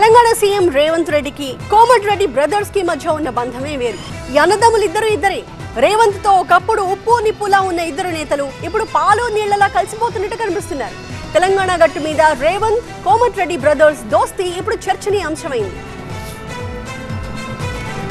Telangana CM Revanth రెడ్డికి Komatireddy brothers కి మధ్య ఉన్న బంధమే వేరు. అన్నదమ్ములు ఇద్దరే. రేవంత్ తో ఒకప్పుడు ఉప్పు నిప్పులా ఉన్న ఇద్దరు నేతలు ఇప్పుడు పాలు నీళ్లలా కలిసిపోతున్నట్టు కనిపిస్తున్నారు. తెలంగాణ గట్టు మీద రేవంత్ కోమటిరెడ్డి బ్రదర్స్ దోస్తీ ఇప్పుడు చర్చనీయాంశమైంది.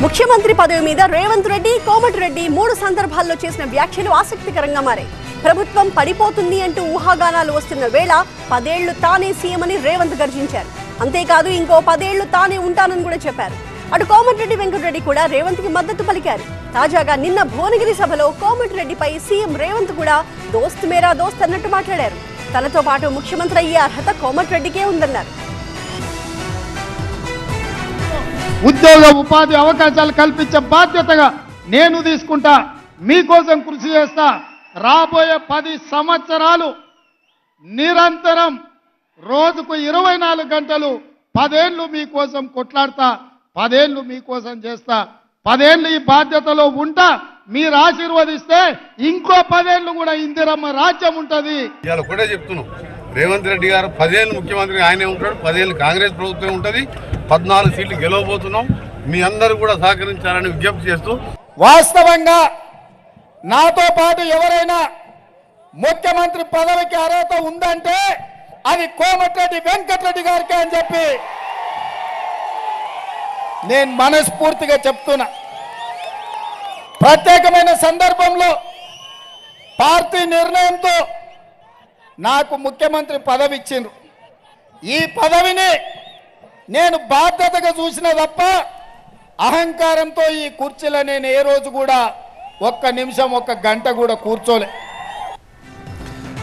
ముఖ్యమంత్రి పదవి మీద రేవంత్ రెడ్డి కోమటిరెడ్డి 3 సందర్భాల్లో చేసిన వ్యాఖ్యలు ఆసక్తికరంగా మారాయి. ప్రభుత్వం పడిపోతుంది అంటూ ఊహాగానాలు వస్తున్న వేళ 10 ఏళ్లు తానే సీఎం అని రేవంత్ గర్జించారు. అంతేకాదు ఇంకో 10 ఏళ్లు తానే ఉంటానని కూడా చెప్పారు. అటు కోమటిరెడ్డి వెంకటరెడ్డి కూడా రేవంత్ కి మద్దతు పలికారు. తాజాగా నిన్న భువనగిరి సభలో కోమటిరెడ్డిపై సీఎం రేవంత్ కూడా దోస్త్ మేరా దోస్త్ అన్నట్టు మాట్లాడారు. తనతో పాటు ముఖ్యమంత్రి అయ్యే అర్హత కోమటిరెడ్డికే ఉందన్నారు. ఉద్యోగ ఉపాధి అవకాశాలు కల్పించే బాధ్యతగా నేను తీసుకుంటా, మీకోసం కృషి చేస్తా. రాబోయే 10 సంవత్సరాలు నిరంతరం రోజుకు 24 గంటలు 10 ఏళ్ళు మీకోసం కొట్లాడతా, 10 ఏళ్ళు మీకోసం చేస్తా. 10 ఏళ్ళు ఈ బాధ్యతలో ఉంటా. మీరు ఆశీర్వదిస్తే ఇంకో 10 ఏళ్ళు కూడా ఇందిరమ్మ రాజ్యం ఉంటుంది. ఇవాళ కూడా చెప్తున్నాం, రేవంత్ రెడ్డి గారు 10 ఏళ్ళు ముఖ్యమంత్రి ఆయనే ఉంటాడు, 10 ఏళ్ళు కాంగ్రెస్ ప్రభుత్వం ఉంటుంది, 14 సీట్లు గెలవబోతున్నాం. మీ అందరూ కూడా సహకరించాలని విజ్ఞప్తి చేస్తూ, వాస్తవంగా నాతో పాటు ఎవరైనా ముఖ్యమంత్రి పదవికి అర్హత ఉందంటే అది కోమటిరెడ్డి వెంకటరెడ్డి గారికి అని చెప్పి నేను మనస్ఫూర్తిగా చెప్తున్నా. ప్రత్యేకమైన సందర్భంలో పార్టీ నిర్ణయంతో నాకు ముఖ్యమంత్రి పదవి ఇచ్చిండ్రు. ఈ పదవిని నేను బాధ్యతగా చూసిన తప్ప అహంకారంతో ఈ కుర్చీలో నేను ఏ రోజు కూడా 1 నిమిషం 1 గంట కూడా కూర్చోలే.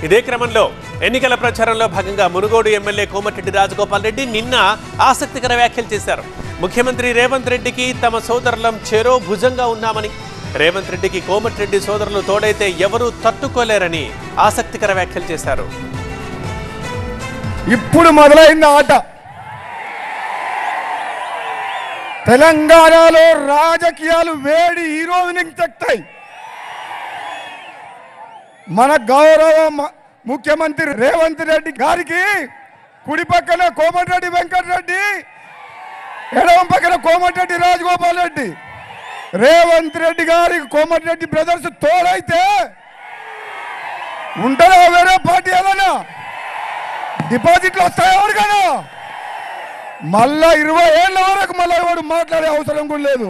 ఇదే క్రమంలో ఎన్నికల ప్రచారంలో భాగంగా మునుగోడు ఎమ్మెల్యే కోమటిరెడ్డి రాజగోపాల్ రెడ్డి నిన్న ఆసక్తికర వ్యాఖ్యలు చేశారు. ముఖ్యమంత్రి రేవంత్ రెడ్డికి తమ సోదరులం చెరో భుజంగా ఉన్నామని, రేవంత్ రెడ్డికి కోమటిరెడ్డి సోదరులు తోడైతే ఎవరూ తట్టుకోలేరని ఆసక్తికర వ్యాఖ్యలు చేశారు. ఇప్పుడు మొదలైంది ఆట. తెలంగాణలో రాజకీయాలు వేడి ఈ రోజు నుంచి తగ్గుతాయి. మన గౌరవ ముఖ్యమంత్రి రేవంత్ రెడ్డి గారికి కుడి పక్కన కోమటిరెడ్డి వెంకటరెడ్డి, ఎడమ పక్కన కోమటిరెడ్డి రాజగోపాల్ రెడ్డి, రేవంత్ రెడ్డి గారికి కోమటిరెడ్డి బ్రదర్స్ తోడైతే ఉంటారా? వేరే పార్టీ ఏదైనా డిపాజిట్లు వస్తాయా ఎవరికైనా? మళ్ళా 20 ఏళ్ళ వరకు మళ్ళీ ఎవరు మాట్లాడే అవసరం కూడా లేదు.